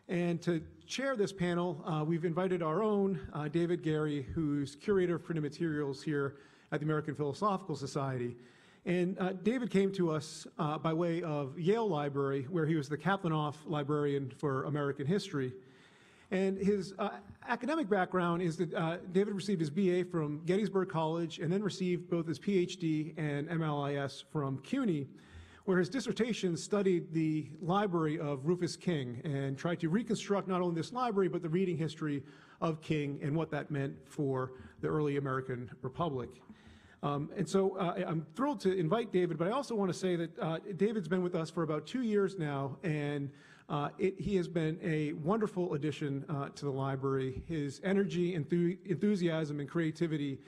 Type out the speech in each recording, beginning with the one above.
And to chair this panel, we've invited our own David Gary, who's curator of printed materials here at the American Philosophical Society. And David came to us by way of Yale Library, where he was the Kaplanoff librarian for American history. And his academic background is that David received his BA from Gettysburg College and then received both his PhD and MLIS from CUNY, where his dissertation studied the library of Rufus King and tried to reconstruct not only this library, but the reading history of King and what that meant for the early American Republic. And so I'm thrilled to invite David, but I also want to say that David's been with us for about 2 years now, and he has been a wonderful addition to the library. His energy, enthusiasm, and creativity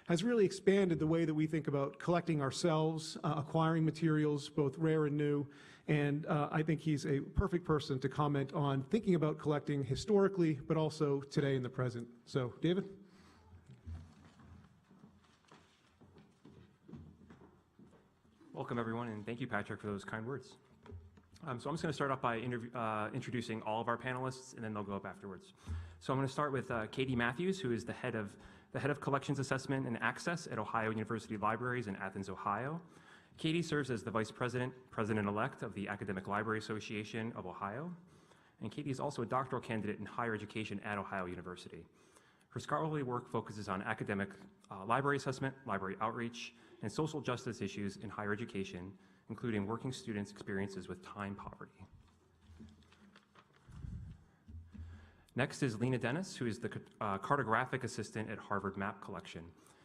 has really expanded the way that we think about collecting ourselves, acquiring materials, both rare and new, and I think he's a perfect person to comment on thinking about collecting historically, but also today in the present. So, David? Welcome, everyone, and thank you, Patrick, for those kind words. So I'm just going to start off by introducing all of our panelists, and then they'll go up afterwards. So I'm going to start with Katy Mathuews, who is the head of Collections Assessment and Access at Ohio University Libraries in Athens, Ohio. Katy serves as the Vice President, President-elect of the Academic Library Association of Ohio. And Katy is also a doctoral candidate in higher education at Ohio University. Her scholarly work focuses on academic library assessment, library outreach, and social justice issues in higher education, including working students' experiences with time poverty. Next is Lena Dennis, who is the cartographic assistant at Harvard Map Collection.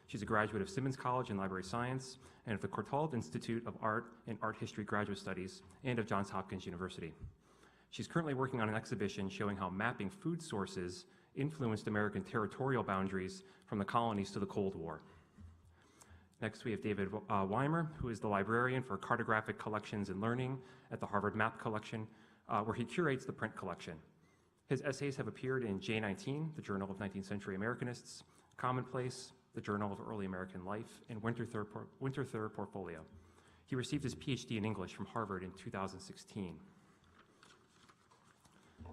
She's a graduate of Simmons College in Library Science and of the Courtauld Institute of Art and Art History Graduate Studies and of Johns Hopkins University. She's currently working on an exhibition showing how mapping food sources influenced American territorial boundaries from the colonies to the Cold War. Next, we have David Weimer, who is the librarian for cartographic collections and learning at the Harvard Map Collection, where he curates the print collection. His essays have appeared in J19, the Journal of 19th Century Americanists, Commonplace, the Journal of Early American Life, and Winter Third Portfolio. He received his PhD in English from Harvard in 2016.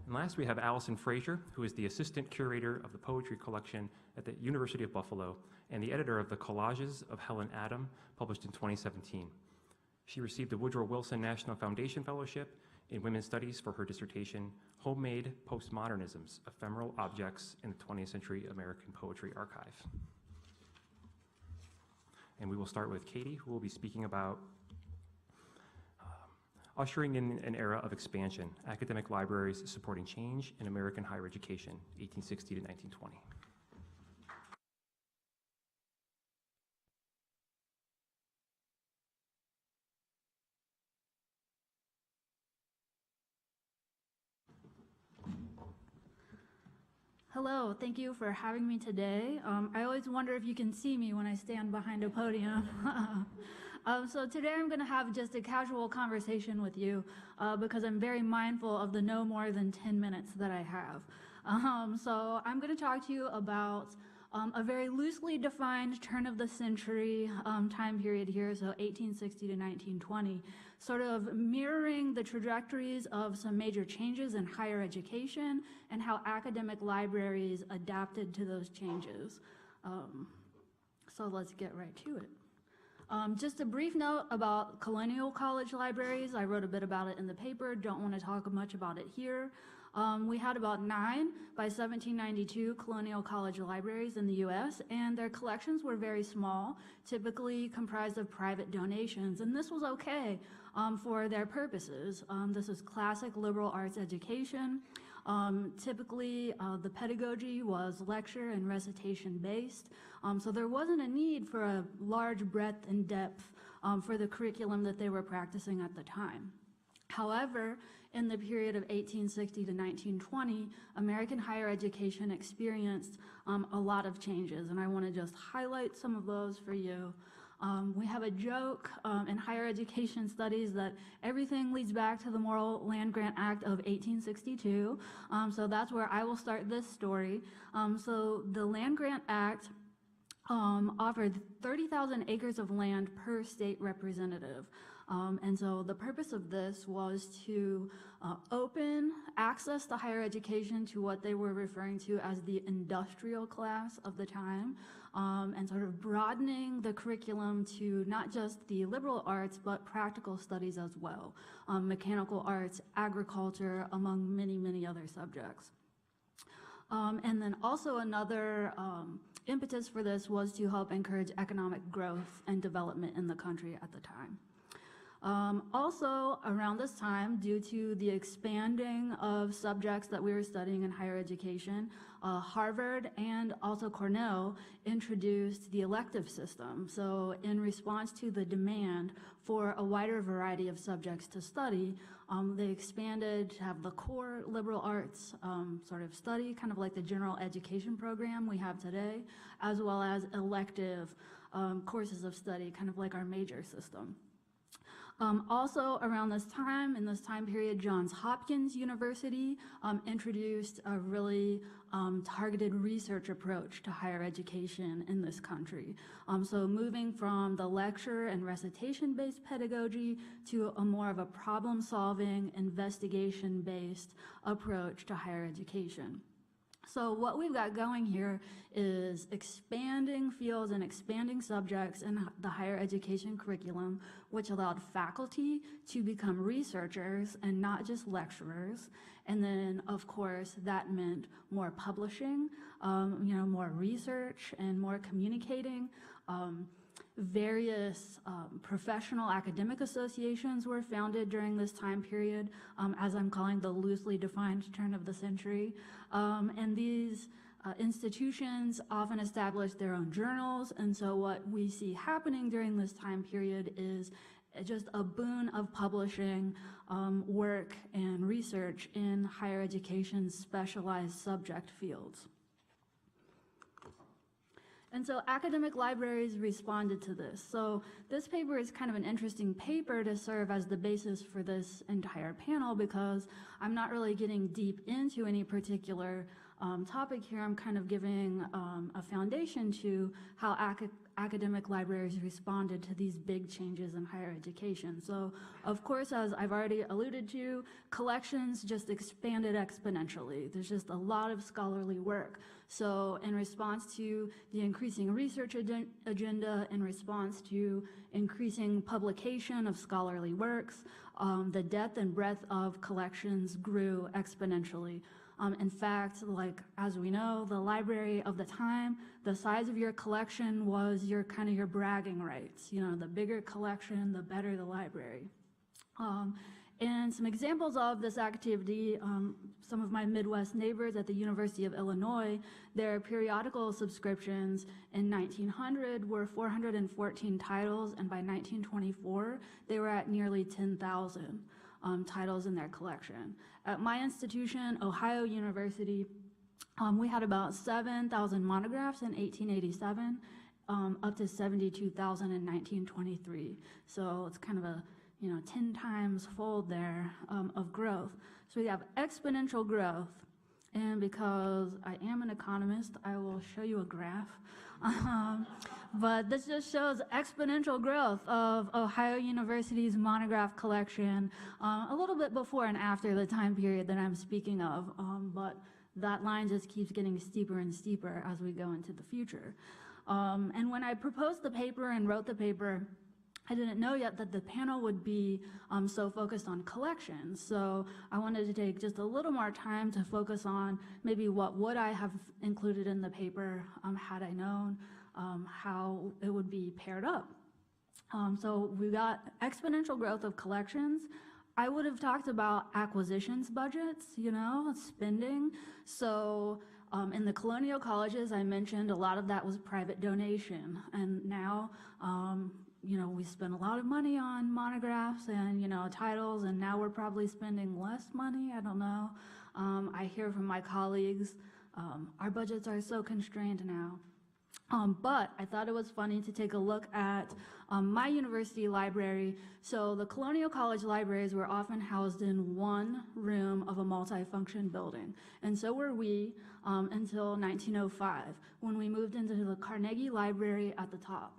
And last, we have Alison Fraser, who is the assistant curator of the poetry collection at the University of Buffalo and the editor of the Collages of Helen Adam, published in 2017. She received the Woodrow Wilson National Foundation Fellowship in Women's Studies for her dissertation, Homemade Postmodernisms, Ephemeral Objects in the 20th Century American Poetry Archive. And we will start with Katy, who will be speaking about Ushering in an Era of Expansion, Academic Libraries Supporting Change in American Higher Education, 1860 to 1920. Hello, thank you for having me today. I always wonder if you can see me when I stand behind a podium. So today I'm going to have just a casual conversation with you because I'm very mindful of the no more than 10 minutes that I have. So I'm going to talk to you about a very loosely defined turn of the century time period here, so 1860 to 1920, sort of mirroring the trajectories of some major changes in higher education and how academic libraries adapted to those changes. So let's get right to it. Just a brief note about Colonial College libraries. I wrote a bit about it in the paper, don't want to talk much about it here. We had about 9 by 1792 Colonial College libraries in the US, and their collections were very small, typically comprised of private donations, and this was okay for their purposes. This is classic liberal arts education. Typically, the pedagogy was lecture and recitation based, so there wasn't a need for a large breadth and depth for the curriculum that they were practicing at the time. However, in the period of 1860 to 1920, American higher education experienced a lot of changes, and I want to just highlight some of those for you. We have a joke in higher education studies that everything leads back to the Morrill Land Grant Act of 1862, so that's where I will start this story. So the Land Grant Act offered 30,000 acres of land per state representative. And so the purpose of this was to open access to higher education to what they were referring to as the industrial class of the time, and sort of broadening the curriculum to not just the liberal arts, but practical studies as well, mechanical arts, agriculture, among many, many other subjects. And then also another impetus for this was to help encourage economic growth and development in the country at the time. Also, around this time, due to the expanding of subjects that we were studying in higher education, Harvard and also Cornell introduced the elective system. So in response to the demand for a wider variety of subjects to study, they expanded to have the core liberal arts sort of study, kind of like the general education program we have today, as well as elective courses of study, kind of like our major system. Also around this time, in this time period, Johns Hopkins University introduced a really targeted research approach to higher education in this country. So moving from the lecture and recitation-based pedagogy to a more of a problem-solving, investigation-based approach to higher education. So what we've got going here is expanding fields and expanding subjects in the higher education curriculum, which allowed faculty to become researchers and not just lecturers. And then, of course, that meant more publishing, more research and more communicating. Various professional academic associations were founded during this time period, as I'm calling the loosely defined turn of the century. And these institutions often established their own journals, and so what we see happening during this time period is just a boon of publishing work and research in higher education specialized subject fields. And so academic libraries responded to this. So this paper is kind of an interesting paper to serve as the basis for this entire panel, because I'm not really getting deep into any particular topic here. I'm kind of giving a foundation to how academic libraries responded to these big changes in higher education. So, of course, as I've already alluded to, collections just expanded exponentially. There's just a lot of scholarly work. So in response to the increasing research agenda, in response to increasing publication of scholarly works, the depth and breadth of collections grew exponentially. In fact, like as we know, the library of the time, the size of your collection was your kind of your bragging rights. You know, the bigger collection, the better the library. And some examples of this activity, some of my Midwest neighbors at the University of Illinois, their periodical subscriptions in 1900 were 414 titles, and by 1924, they were at nearly 10,000 titles in their collection. At my institution, Ohio University, we had about 7,000 monographs in 1887, up to 72,000 in 1923. So it's kind of a 10 times fold there of growth. So we have exponential growth, and because I am an economist, I will show you a graph. But this just shows exponential growth of Ohio University's monograph collection a little bit before and after the time period that I'm speaking of, but that line just keeps getting steeper and steeper as we go into the future. And when I proposed the paper and wrote the paper, I didn't know yet that the panel would be so focused on collections. So I wanted to take just a little more time to focus on maybe what would I have included in the paper had I known how it would be paired up. So we got exponential growth of collections. I would have talked about acquisitions budgets, spending. So in the colonial colleges, I mentioned a lot of that was private donation. And now, we spend a lot of money on monographs and, titles, and now we're probably spending less money. I don't know. I hear from my colleagues, our budgets are so constrained now. But I thought it was funny to take a look at my university library. So the Colonial College libraries were often housed in one room of a multifunction building. And so were we until 1905, when we moved into the Carnegie Library at the top.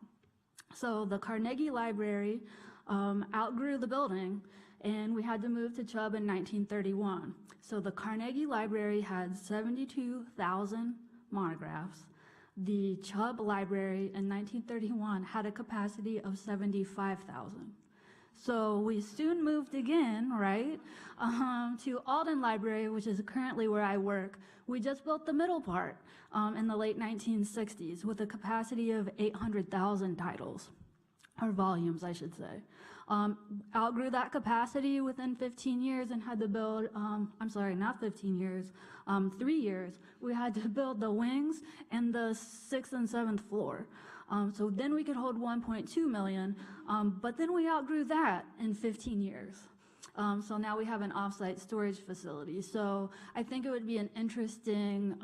So the Carnegie Library outgrew the building, and we had to move to Chubb in 1931. So the Carnegie Library had 72,000 monographs. The Chubb Library in 1931 had a capacity of 75,000. So we soon moved again, right, to Alden Library, which is currently where I work. We just built the middle part in the late 1960s with a capacity of 800,000 titles, or volumes, I should say. Outgrew that capacity within 15 years and had to build, I'm sorry, not 15 years, 3 years. We had to build the wings and the 6th and 7th floor. So then we could hold 1.2 million, but then we outgrew that in 15 years. So now we have an offsite storage facility. So I think it would be an interesting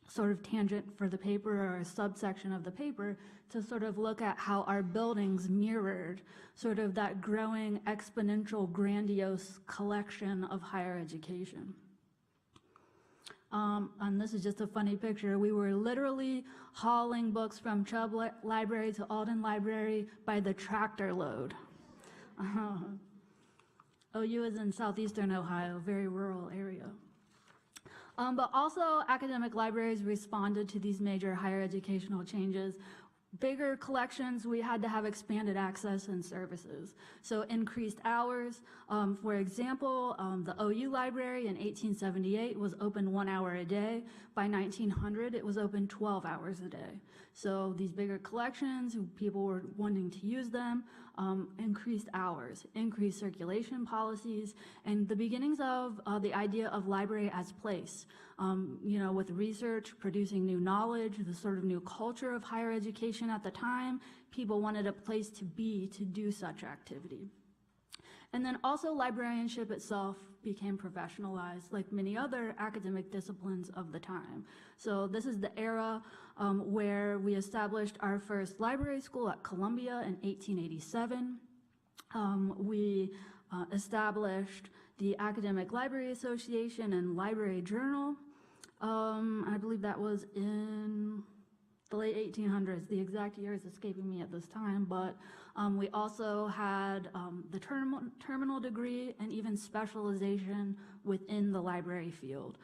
sort of tangent for the paper, or a subsection of the paper, to sort of look at how our buildings mirrored sort of that growing exponential grandiose collection of higher education. And this is just a funny picture. We were literally hauling books from Chubb Library to Alden Library by the tractor load. OU is in southeastern Ohio, very rural area. But also academic libraries responded to these major higher educational changes. Bigger collections, we had to have expanded access and services. So increased hours. For example, the OU Library in 1878 was open 1 hour a day. By 1900, it was open 12 hours a day. So these bigger collections, people were wanting to use them, increased hours, increased circulation policies, and the beginnings of the idea of library as place. You know, with research, producing new knowledge, the sort of new culture of higher education at the time, people wanted a place to be to do such activity. And then also librarianship itself became professionalized, like many other academic disciplines of the time. So this is the era where we established our first library school at Columbia in 1887. We established the Academic Library Association and Library Journal. I believe that was in the late 1800s. The exact year is escaping me at this time, but we also had the terminal degree and even specialization within the library field.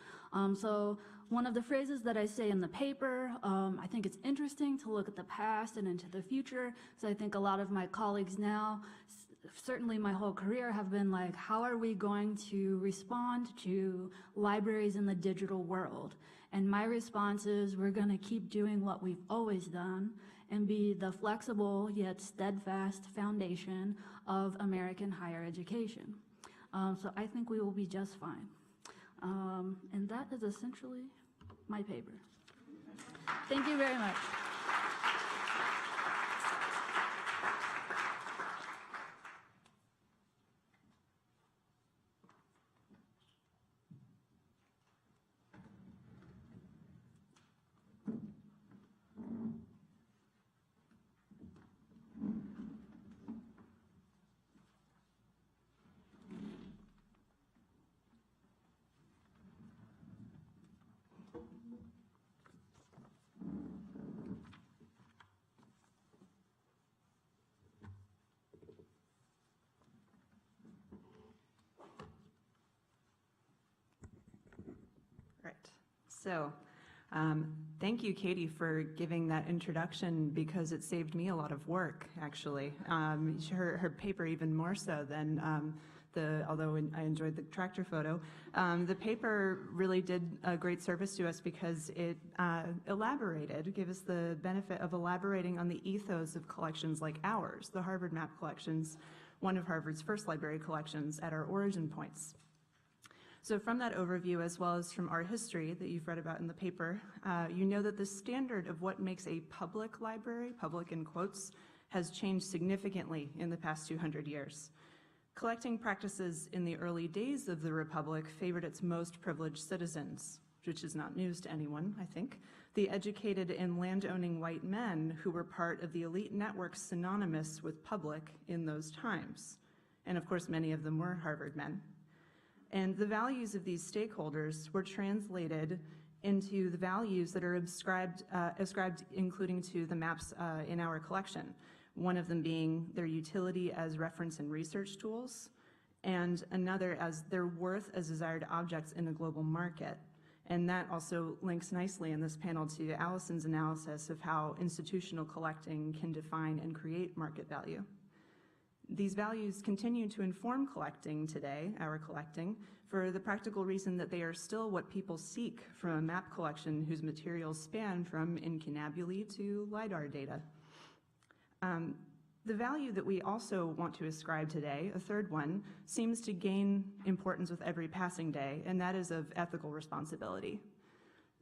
So one of the phrases that I say in the paper, I think it's interesting to look at the past and into the future, because I think a lot of my colleagues now, certainly my whole career, have been like, how are we going to respond to libraries in the digital world? And my response is, we're going to keep doing what we've always done and be the flexible yet steadfast foundation of American higher education. So I think we will be just fine. And that is essentially my paper. Thank you very much. So, thank you, Katy, for giving that introduction, because it saved me a lot of work, actually. Her paper even more so than although I enjoyed the tractor photo. The paper really did a great service to us because it gave us the benefit of elaborating on the ethos of collections like ours, the Harvard Map collections, one of Harvard's first library collections at our origin points. So from that overview, as well as from our history that you've read about in the paper, you know that the standard of what makes a public library, public in quotes, has changed significantly in the past 200 years. Collecting practices in the early days of the Republic favored its most privileged citizens, which is not news to anyone, I think, the educated and land-owning white men who were part of the elite networks synonymous with public in those times. And of course, many of them were Harvard men. And the values of these stakeholders were translated into the values that are ascribed including to the maps in our collection, one of them being their utility as reference and research tools, and another as their worth as desired objects in a global market. And that also links nicely in this panel to Alison's analysis of how institutional collecting can define and create market value. These values continue to inform collecting today, our collecting, for the practical reason that they are still what people seek from a map collection whose materials span from incunabuli to LiDAR data. The value that we also want to ascribe today, a third one, seems to gain importance with every passing day, and that is of ethical responsibility.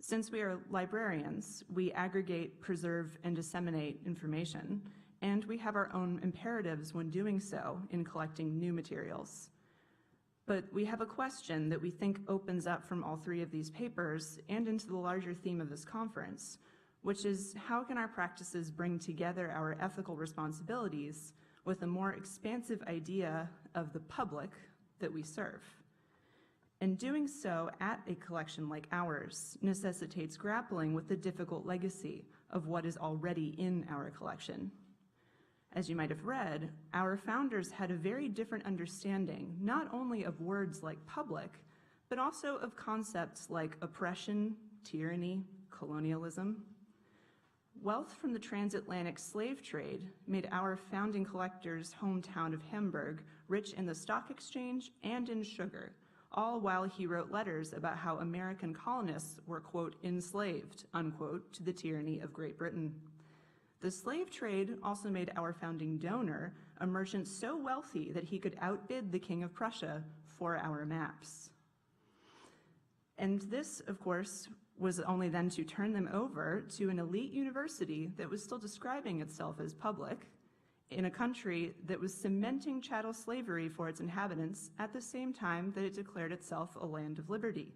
Since we are librarians, we aggregate, preserve, and disseminate information, and we have our own imperatives when doing so in collecting new materials. But we have a question that we think opens up from all three of these papers and into the larger theme of this conference, which is how can our practices bring together our ethical responsibilities with a more expansive idea of the public that we serve? And doing so at a collection like ours necessitates grappling with the difficult legacy of what is already in our collection. As you might have read, our founders had a very different understanding, not only of words like public, but also of concepts like oppression, tyranny, colonialism. Wealth from the transatlantic slave trade made our founding collector's hometown of Hamburg rich in the stock exchange and in sugar, all while he wrote letters about how American colonists were, quote, enslaved, unquote, to the tyranny of Great Britain. The slave trade also made our founding donor a merchant so wealthy that he could outbid the King of Prussia for our maps. And this, of course, was only then to turn them over to an elite university that was still describing itself as public in a country that was cementing chattel slavery for its inhabitants at the same time that it declared itself a land of liberty.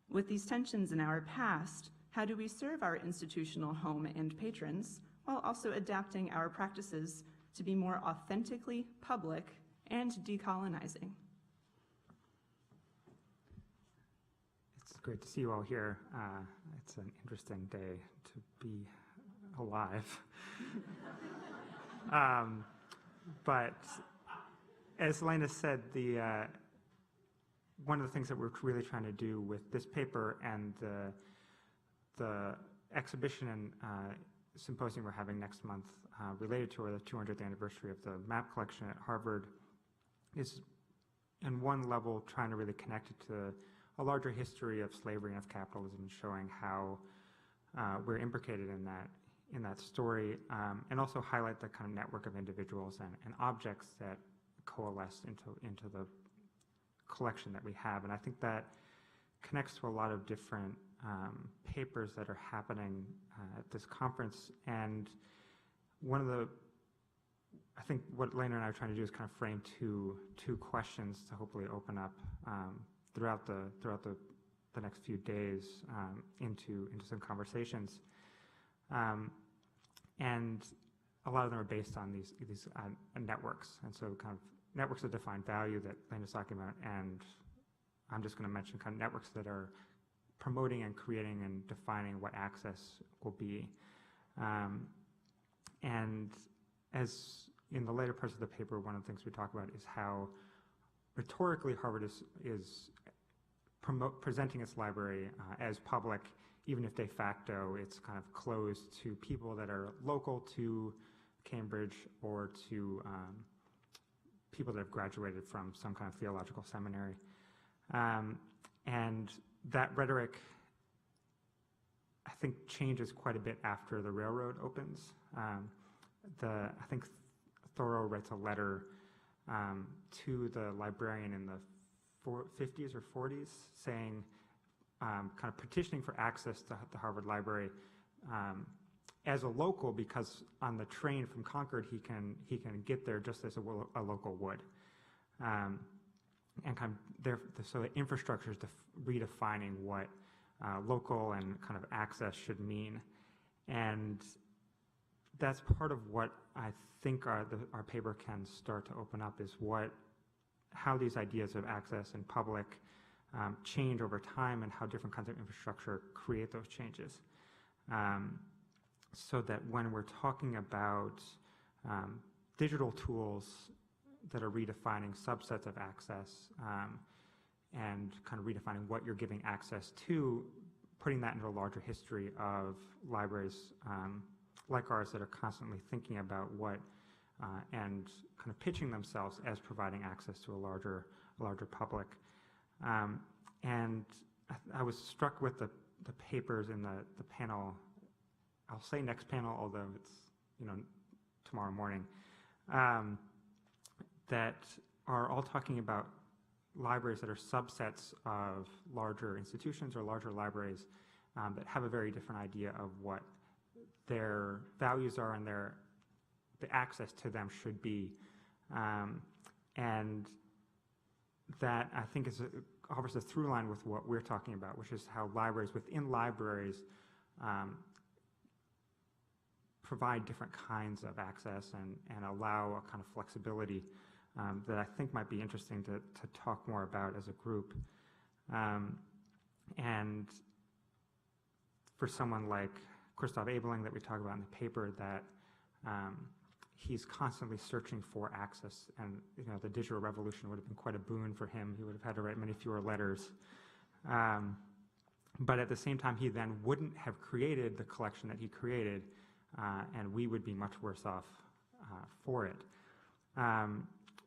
With these tensions in our past, how do we serve our institutional home and patrons while also adapting our practices to be more authentically public and decolonizing? It's great to see you all here. It's an interesting day to be alive. But as Lena said, one of the things that we're really trying to do with this paper and the exhibition and symposium we're having next month related to the 200th anniversary of the map collection at Harvard is, in one level, trying to really connect it to a larger history of slavery and of capitalism, showing how we're implicated in that story, and also highlight the kind of network of individuals and objects that coalesce into the collection that we have. And I think that connects to a lot of different papers that are happening at this conference. And I think what Lena and I are trying to do is kind of frame two questions to hopefully open up throughout the next few days into some conversations. And a lot of them are based on these networks, and so kind of networks that define value that Lena's talking about, and I'm just going to mention kind of networks that are promoting and creating and defining what access will be. And as in the later parts of the paper, one of the things we talk about is how rhetorically Harvard is presenting its library as public, even if de facto it's kind of closed to people that are local to Cambridge or to people that have graduated from some kind of theological seminary. And that rhetoric, I think, changes quite a bit after the railroad opens. I think Thoreau writes a letter to the librarian in the 50s or 40s saying, kind of petitioning for access to the Harvard Library as a local, because on the train from Concord he can get there just as a local would, and kind of so the infrastructure is redefining what local and kind of access should mean, and that's part of what I think our paper can start to open up, is how these ideas of access and public change over time, and how different kinds of infrastructure create those changes. So that when we're talking about digital tools that are redefining subsets of access and kind of redefining what you're giving access to, putting that into a larger history of libraries like ours that are constantly thinking about what and kind of pitching themselves as providing access to a larger public. And I was struck with the papers in the panel. I'll say next panel, although it's tomorrow morning, that are all talking about libraries that are subsets of larger institutions or larger libraries that have a very different idea of what their values are and the access to them should be. And that, I think, offers a through line with what we're talking about, which is how libraries within libraries provide different kinds of access and allow a kind of flexibility that I think might be interesting to talk more about as a group. And for someone like Christoph Ebeling that we talk about in the paper, that he's constantly searching for access, and the digital revolution would have been quite a boon for him. He would have had to write many fewer letters. But at the same time, he then wouldn't have created the collection that he created, and we would be much worse off for it.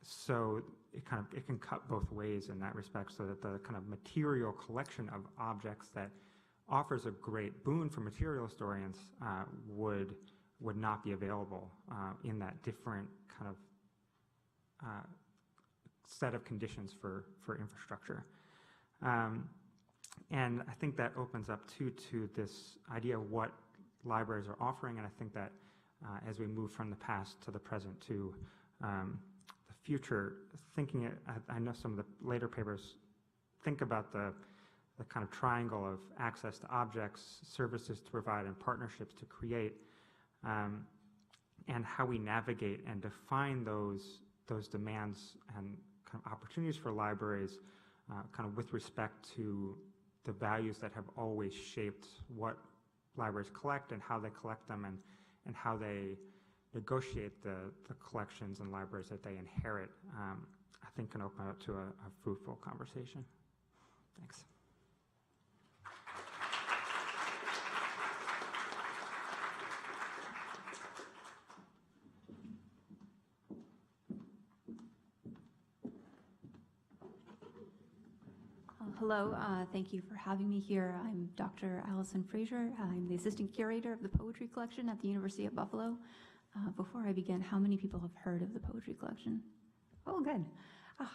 So it can cut both ways in that respect, so that the kind of material collection of objects that offers a great boon for material historians would not be available in that different kind of set of conditions for infrastructure. And I think that opens up to this idea of what libraries are offering, and I think that as we move from the past to the present to the future, I know some of the later papers think about the kind of triangle of access to objects, services to provide, and partnerships to create, and how we navigate and define those demands and kind of opportunities for libraries kind of with respect to the values that have always shaped what libraries collect and how they collect them, and how they negotiate the collections and libraries that they inherit, I think can open up to a fruitful conversation. Thanks. Hello, thank you for having me here. I'm Dr. Alison Fraser. I'm the assistant curator of the poetry collection at the University of Buffalo. Before I begin, how many people have heard of the poetry collection? Oh, good.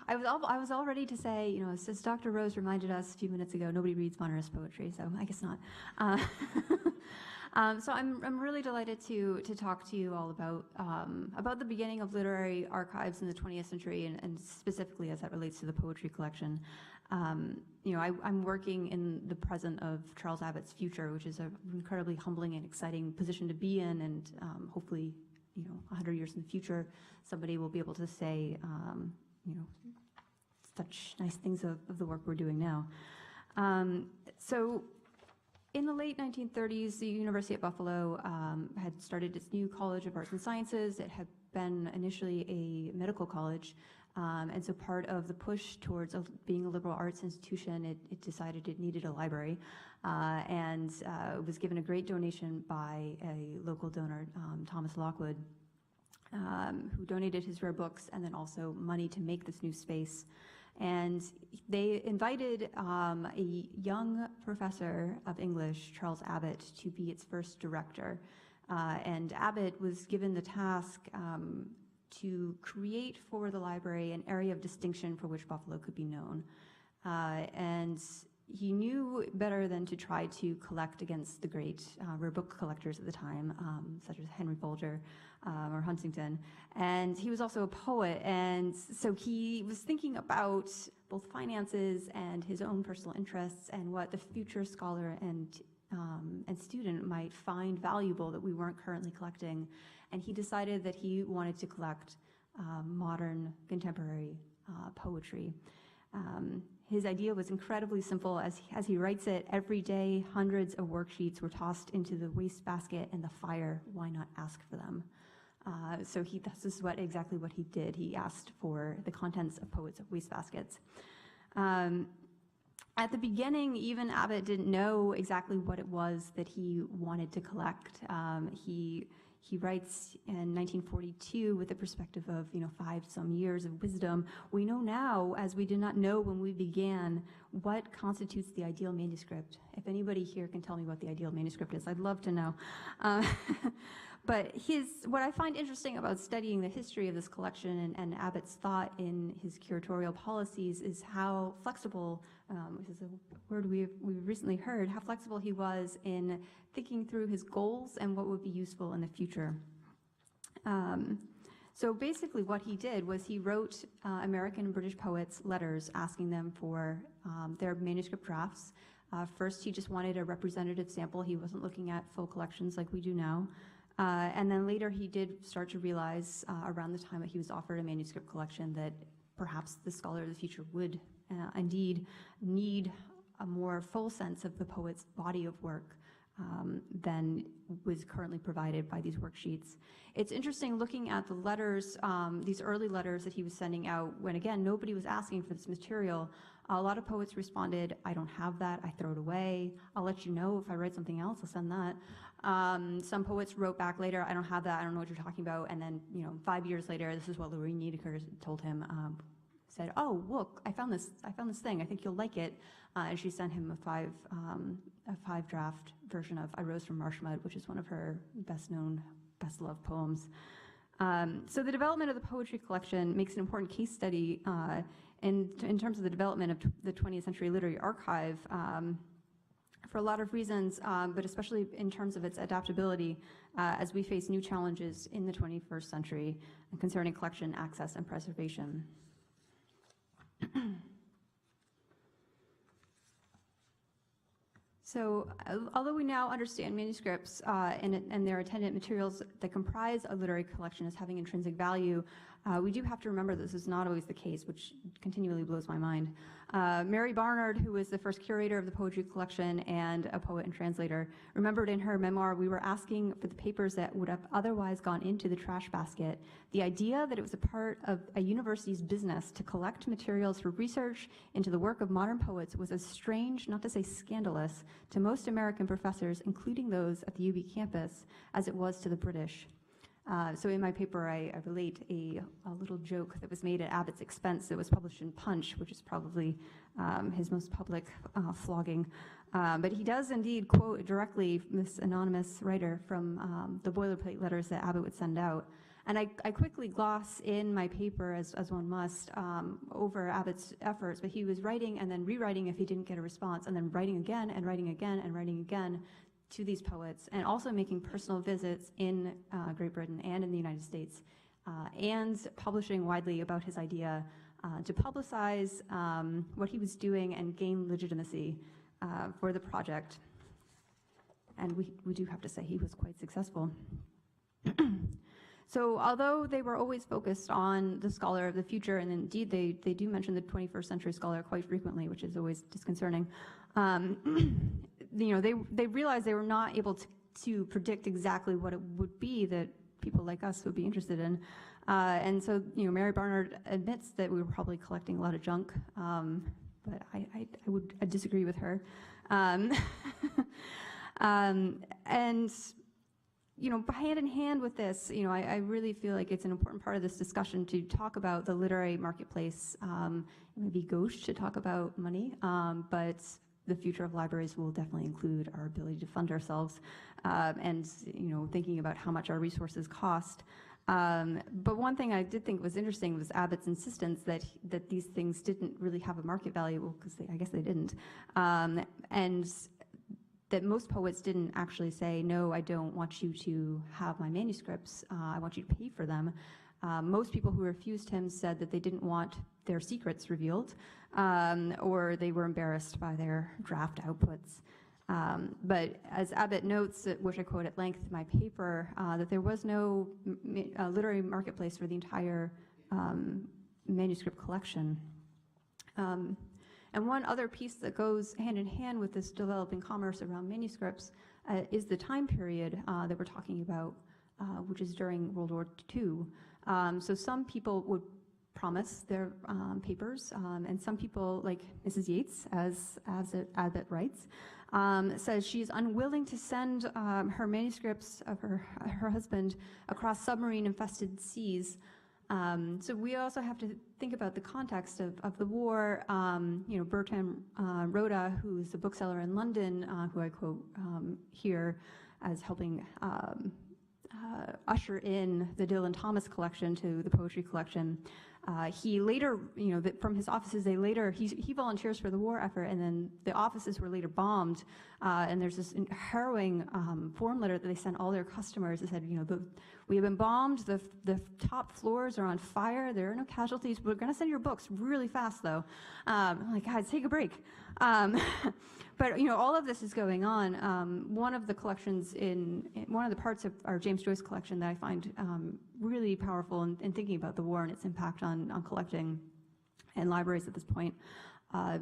I was all ready to say, as Dr. Rose reminded us a few minutes ago, nobody reads modernist poetry, so I guess not. So I'm really delighted to talk to you all about the beginning of literary archives in the 20th century, and specifically as that relates to the poetry collection. I'm working in the present of Charles Abbott's future, which is an incredibly humbling and exciting position to be in, and hopefully, 100 years in the future, somebody will be able to say, such nice things of the work we're doing now. So in the late 1930s, the University of Buffalo had started its new College of Arts and Sciences. It had been initially a medical college. And so part of the push towards being a liberal arts institution, it decided it needed a library, and it was given a great donation by a local donor, Thomas Lockwood, who donated his rare books and then also money to make this new space. And they invited a young professor of English, Charles Abbott, to be its first director. And Abbott was given the task to create for the library an area of distinction for which Buffalo could be known. And he knew better than to try to collect against the great rare book collectors at the time, such as Henry Folger or Huntington. And he was also a poet, and so he was thinking about both finances and his own personal interests and what the future scholar and student might find valuable that we weren't currently collecting. And he decided that he wanted to collect modern, contemporary poetry. His idea was incredibly simple. As he writes it, every day hundreds of worksheets were tossed into the wastebasket and the fire. Why not ask for them? So this is exactly what he did. He asked for the contents of poets' wastebaskets. At the beginning, even Abbott didn't know exactly what it was that he wanted to collect. He writes in 1942 with the perspective of 5-some years of wisdom. We know now, as we did not know when we began, what constitutes the ideal manuscript. If anybody here can tell me what the ideal manuscript is, I'd love to know. But what I find interesting about studying the history of this collection and Abbott's thought in his curatorial policies is how flexible, which is a word we've recently heard, how flexible he was in thinking through his goals and what would be useful in the future. So basically what he did was he wrote American and British poets letters asking them for their manuscript drafts. First, he just wanted a representative sample. He wasn't looking at full collections like we do now. And then later he did start to realize around the time that he was offered a manuscript collection that perhaps the scholar of the future would indeed need a more full sense of the poet's body of work than was currently provided by these worksheets. It's interesting looking at the letters, these early letters that he was sending out when, again, nobody was asking for this material. A lot of poets responded, I don't have that, I throw it away. I'll let you know if I write something else, I'll send that. Some poets wrote back later, I don't have that, I don't know what you're talking about. And then, 5 years later, this is what Lorraine Niedecker told him, said, oh, look, I found this thing, I think you'll like it. And she sent him a five draft version of I Rose from Marshmud, which is one of her best known, best loved poems. So the development of the poetry collection makes an important case study in terms of the development of the 20th century literary archive for a lot of reasons, but especially in terms of its adaptability as we face new challenges in the 21st century concerning collection, access, and preservation. So, although we now understand manuscripts and their attendant materials that comprise a literary collection as having intrinsic value, we do have to remember this is not always the case, which continually blows my mind. Mary Barnard, who was the first curator of the poetry collection and a poet and translator, remembered in her memoir, we were asking for the papers that would have otherwise gone into the trash basket. The idea that it was a part of a university's business to collect materials for research into the work of modern poets was as strange, not to say scandalous, to most American professors, including those at the UB campus, as it was to the British. So in my paper, I relate a little joke that was made at Abbott's expense that was published in Punch, which is probably his most public flogging. But he does indeed quote directly this anonymous writer from the boilerplate letters that Abbott would send out. And I quickly gloss in my paper, as one must, over Abbott's efforts, but he was writing and then rewriting if he didn't get a response, and then writing again and writing again and writing again to these poets, and also making personal visits in Great Britain and in the United States, and publishing widely about his idea to publicize what he was doing and gain legitimacy for the project. And we do have to say he was quite successful. So although they were always focused on the scholar of the future, and indeed they do mention the 21st century scholar quite frequently, which is always disconcerting, they realized they were not able to predict exactly what it would be that people like us would be interested in. And so, Mary Barnard admits that we were probably collecting a lot of junk, but I would disagree with her. And hand in hand with this, I really feel like it's an important part of this discussion to talk about the literary marketplace. It would be gauche to talk about money, but the future of libraries will definitely include our ability to fund ourselves and, thinking about how much our resources cost. But one thing I did think was interesting was Abbott's insistence that these things didn't really have a market value, well, because I guess they didn't. And that most poets didn't actually say, no, I don't want you to have my manuscripts, I want you to pay for them. Most people who refused him said that they didn't want their secrets revealed, or they were embarrassed by their draft outputs. But as Abbott notes, which I quote at length in my paper, that there was no literary marketplace for the entire manuscript collection. And one other piece that goes hand in hand with this developing commerce around manuscripts is the time period that we're talking about which is during World War II. So some people would promise their papers, and some people, like Mrs. Yates, as Abbott writes, says she is unwilling to send her manuscripts of her husband across submarine-infested seas. So we also have to think about the context of the war. Bertrand Rhoda, who's a bookseller in London, who I quote here as helping usher in the Dylan Thomas collection to the poetry collection. He later, from his offices, he volunteers for the war effort, and then the offices were later bombed. And there's this harrowing form letter that they sent all their customers that said, we have been bombed, the top floors are on fire, there are no casualties, we're gonna send your books really fast though. I'm like, guys, take a break. But all of this is going on. One of the collections one of the parts of our James Joyce collection that I find really powerful in thinking about the war and its impact on collecting and libraries at this point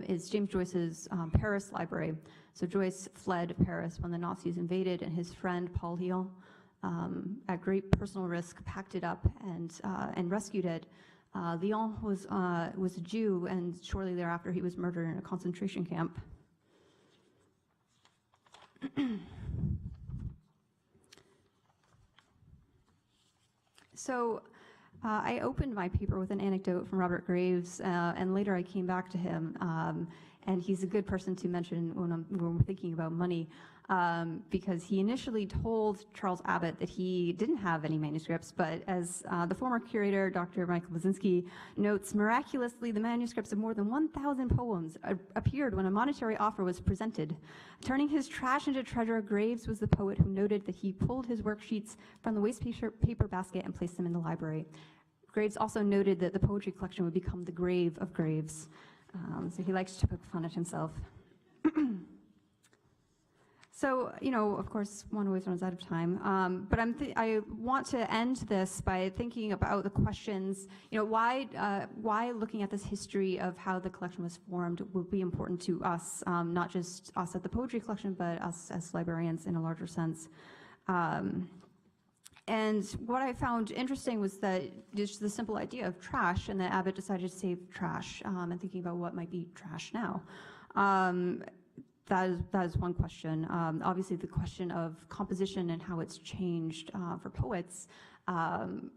is James Joyce's Paris library. So Joyce fled Paris when the Nazis invaded, and his friend Paul Heel, at great personal risk, packed it up and rescued it. Leon was a Jew, and shortly thereafter he was murdered in a concentration camp. So I opened my paper with an anecdote from Robert Graves, and later I came back to him, and he's a good person to mention when we're thinking about money, because he initially told Charles Abbott that he didn't have any manuscripts, but as the former curator, Dr. Michael Basinski, notes, miraculously the manuscripts of more than 1,000 poems appeared when a monetary offer was presented. Turning his trash into treasure, Graves was the poet who noted that he pulled his worksheets from the waste paper basket and placed them in the library. Graves also noted that the poetry collection would become the grave of Graves. So he likes to poke fun at himself. So, of course, one always runs out of time. But I want to end this by thinking about the questions, why looking at this history of how the collection was formed will be important to us, not just us at the poetry collection, but us as librarians in a larger sense. And what I found interesting was that just the simple idea of trash, and that Abbott decided to save trash, and thinking about what might be trash now. That is one question. Obviously, the question of composition and how it's changed for poets. One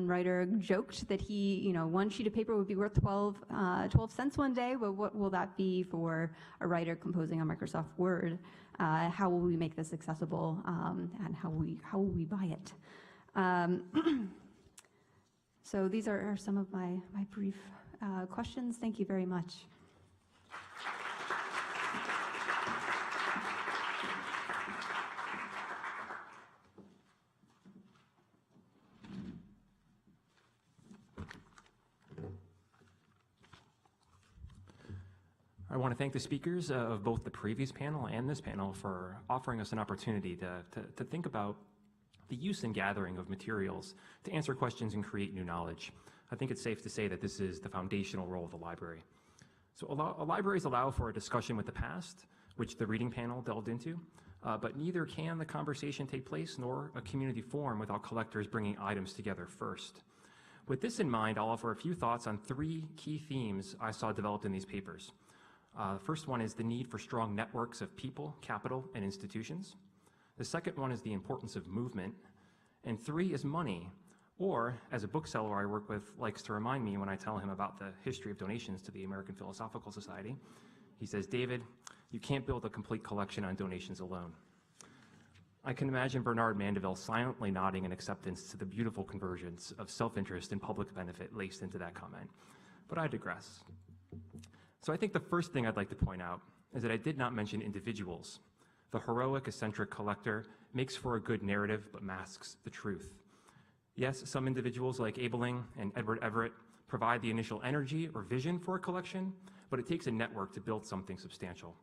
writer joked that one sheet of paper would be worth 12 cents one day, but what will that be for a writer composing on Microsoft Word? How will we make this accessible, and how will we buy it? So these are some of my brief questions. Thank you very much. I want to thank the speakers of both the previous panel and this panel for offering us an opportunity to think about the use and gathering of materials to answer questions and create new knowledge. I think it's safe to say that this is the foundational role of the library. So libraries allow for a discussion with the past, which the reading panel delved into, but neither can the conversation take place nor a community form without collectors bringing items together first. With this in mind, I'll offer a few thoughts on three key themes I saw developed in these papers. The first one is the need for strong networks of people, capital, and institutions. The second one is the importance of movement. And three is money, or, as a bookseller I work with likes to remind me when I tell him about the history of donations to the American Philosophical Society, he says, "David, you can't build a complete collection on donations alone." I can imagine Bernard Mandeville silently nodding in acceptance to the beautiful conversions of self-interest and public benefit laced into that comment. But I digress. So I think the first thing I'd like to point out is that I did not mention individuals. The heroic, eccentric collector makes for a good narrative but masks the truth. Yes, some individuals like Abeling and Edward Everett provide the initial energy or vision for a collection, but it takes a network to build something substantial.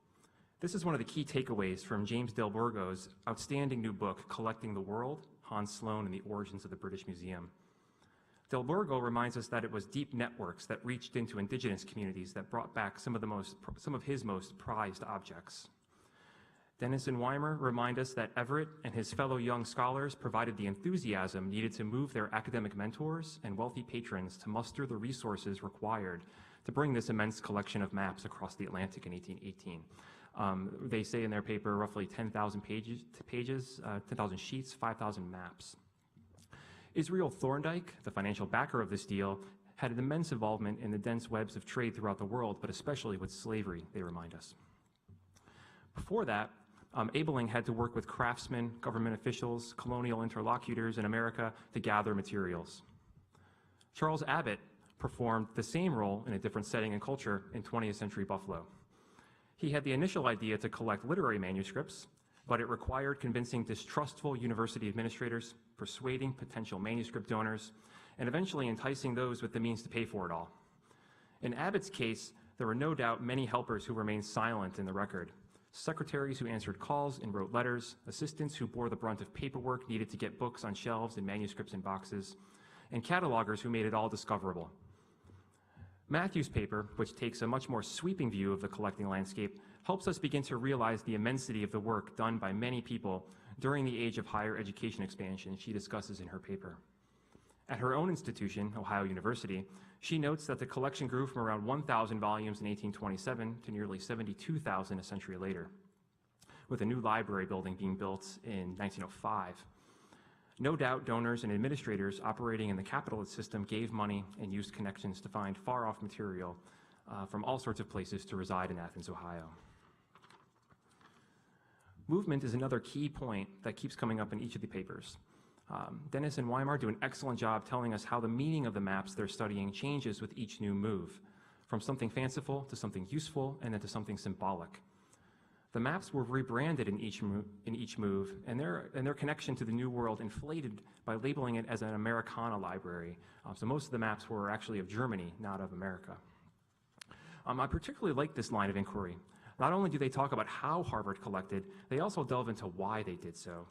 This is one of the key takeaways from James Delbourgo's outstanding new book, Collecting the World, Hans Sloane and the Origins of the British Museum. Delbourgo reminds us that it was deep networks that reached into indigenous communities that brought back some of his most prized objects. Denis and Weimer remind us that Everett and his fellow young scholars provided the enthusiasm needed to move their academic mentors and wealthy patrons to muster the resources required to bring this immense collection of maps across the Atlantic in 1818. They say in their paper roughly 10,000 pages, 10,000 sheets, 5,000 maps. Israel Thorndike, the financial backer of this deal, had an immense involvement in the dense webs of trade throughout the world, but especially with slavery, they remind us. Before that, Abeling had to work with craftsmen, government officials, colonial interlocutors in America to gather materials. Charles Abbott performed the same role in a different setting and culture in 20th century Buffalo. He had the initial idea to collect literary manuscripts, but it required convincing distrustful university administrators, persuading potential manuscript donors, and eventually enticing those with the means to pay for it all. In Abbott's case, there were no doubt many helpers who remained silent in the record. Secretaries who answered calls and wrote letters, assistants who bore the brunt of paperwork needed to get books on shelves and manuscripts in boxes, and catalogers who made it all discoverable. Mathuews' paper, which takes a much more sweeping view of the collecting landscape, helps us begin to realize the immensity of the work done by many people during the age of higher education expansion she discusses in her paper. At her own institution, Ohio University, she notes that the collection grew from around 1,000 volumes in 1827 to nearly 72,000 a century later, with a new library building being built in 1905. No doubt donors and administrators operating in the capitalist system gave money and used connections to find far-off material from all sorts of places to reside in Athens, Ohio. Movement is another key point that keeps coming up in each of the papers. Denis and Weimer do an excellent job telling us how the meaning of the maps they're studying changes with each new move, from something fanciful to something useful and then to something symbolic. The maps were rebranded in each move, and their connection to the New World inflated by labeling it as an Americana library. So most of the maps were actually of Germany, not of America. I particularly like this line of inquiry. Not only do they talk about how Harvard collected, they also delve into why they did so.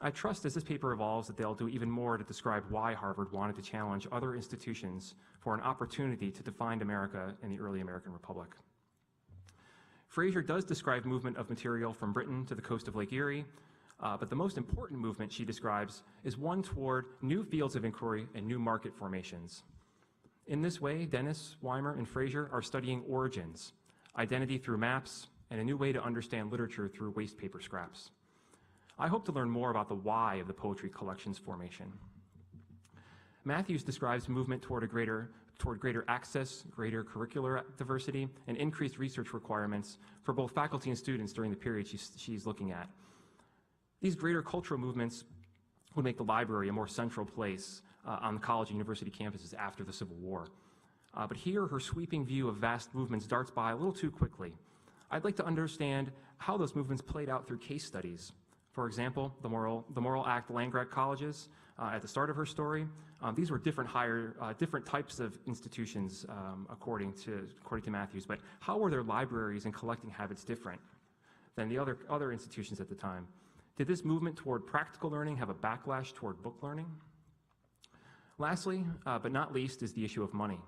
I trust as this paper evolves that they'll do even more to describe why Harvard wanted to challenge other institutions for an opportunity to define America in the early American Republic. Fraser does describe movement of material from Britain to the coast of Lake Erie, but the most important movement she describes is one toward new fields of inquiry and new market formations. In this way, Denis, Weimer, and Fraser are studying origins, identity through maps, and a new way to understand literature through waste paper scraps. I hope to learn more about the why of the poetry collection's formation. Mathuews describes movement toward greater access, greater curricular diversity, and increased research requirements for both faculty and students during the period she's looking at. These greater cultural movements would make the library a more central place on the college and university campuses after the Civil War. But here, her sweeping view of vast movements darts by a little too quickly. I'd like to understand how those movements played out through case studies. For example, the Morrill Act land-grant colleges at the start of her story. These were different types of institutions according to Mathuews, but how were their libraries and collecting habits different than the other institutions at the time? Did this movement toward practical learning have a backlash toward book learning? Lastly, but not least, is the issue of money.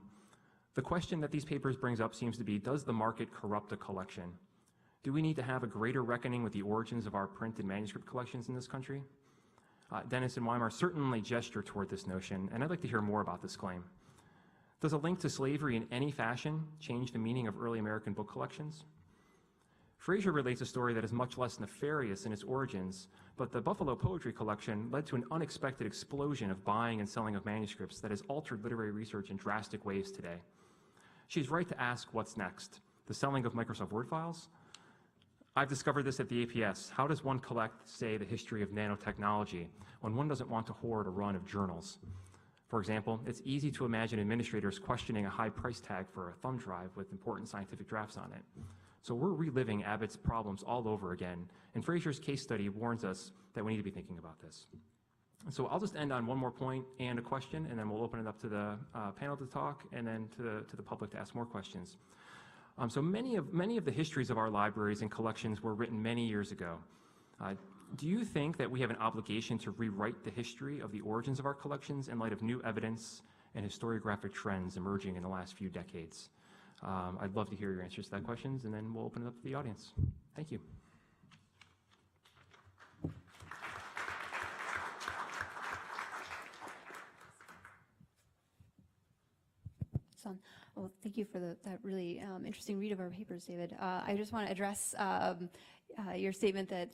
The question that these papers brings up seems to be, does the market corrupt a collection? Do we need to have a greater reckoning with the origins of our print and manuscript collections in this country? Denis and Weimer certainly gesture toward this notion, and I'd like to hear more about this claim. Does a link to slavery in any fashion change the meaning of early American book collections? Fraser relates a story that is much less nefarious in its origins, but the Buffalo Poetry Collection led to an unexpected explosion of buying and selling of manuscripts that has altered literary research in drastic ways today. She's right to ask what's next. The selling of Microsoft Word files? I've discovered this at the APS. How does one collect, say, the history of nanotechnology when one doesn't want to hoard a run of journals? For example, it's easy to imagine administrators questioning a high price tag for a thumb drive with important scientific drafts on it. So we're reliving Abbott's problems all over again, and Fraser's case study warns us that we need to be thinking about this. So I'll just end on one more point and a question, and then we'll open it up to the panel to talk, and then to the public to ask more questions. So many of the histories of our libraries and collections were written many years ago. Do you think that we have an obligation to rewrite the history of the origins of our collections in light of new evidence and historiographic trends emerging in the last few decades? I'd love to hear your answers to that questions, and then we'll open it up to the audience. Thank you. It's on. Well, thank you for that really interesting read of our papers, David. I just want to address your statement that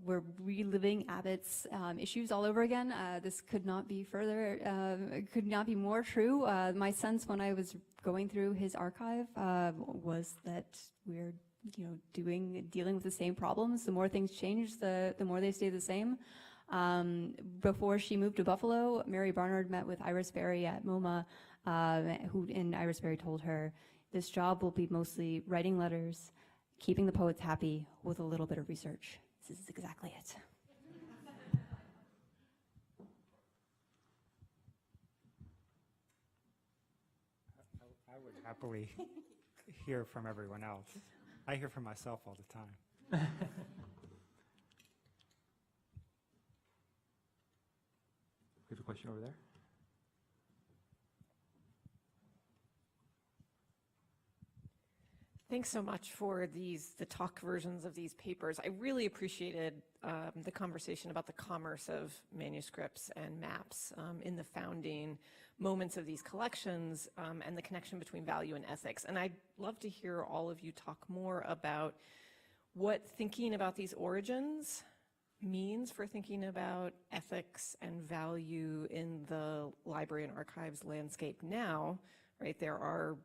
we're reliving Abbott's issues all over again. This could not be could not be more true. My sense when I was going through his archive was that we're dealing with the same problems. The more things change, the more they stay the same. Before she moved to Buffalo, Mary Barnard met with Iris Berry at MoMA, and Iris Berry told her, this job will be mostly writing letters, keeping the poets happy with a little bit of research. This is exactly it. I would happily hear from everyone else. I hear from myself all the time. We have a question over there. Thanks so much for the talk versions of these papers. I really appreciated the conversation about the commerce of manuscripts and maps in the founding moments of these collections and the connection between value and ethics. And I'd love to hear all of you talk more about what thinking about these origins means for thinking about ethics and value in the library and archives landscape now, right? There are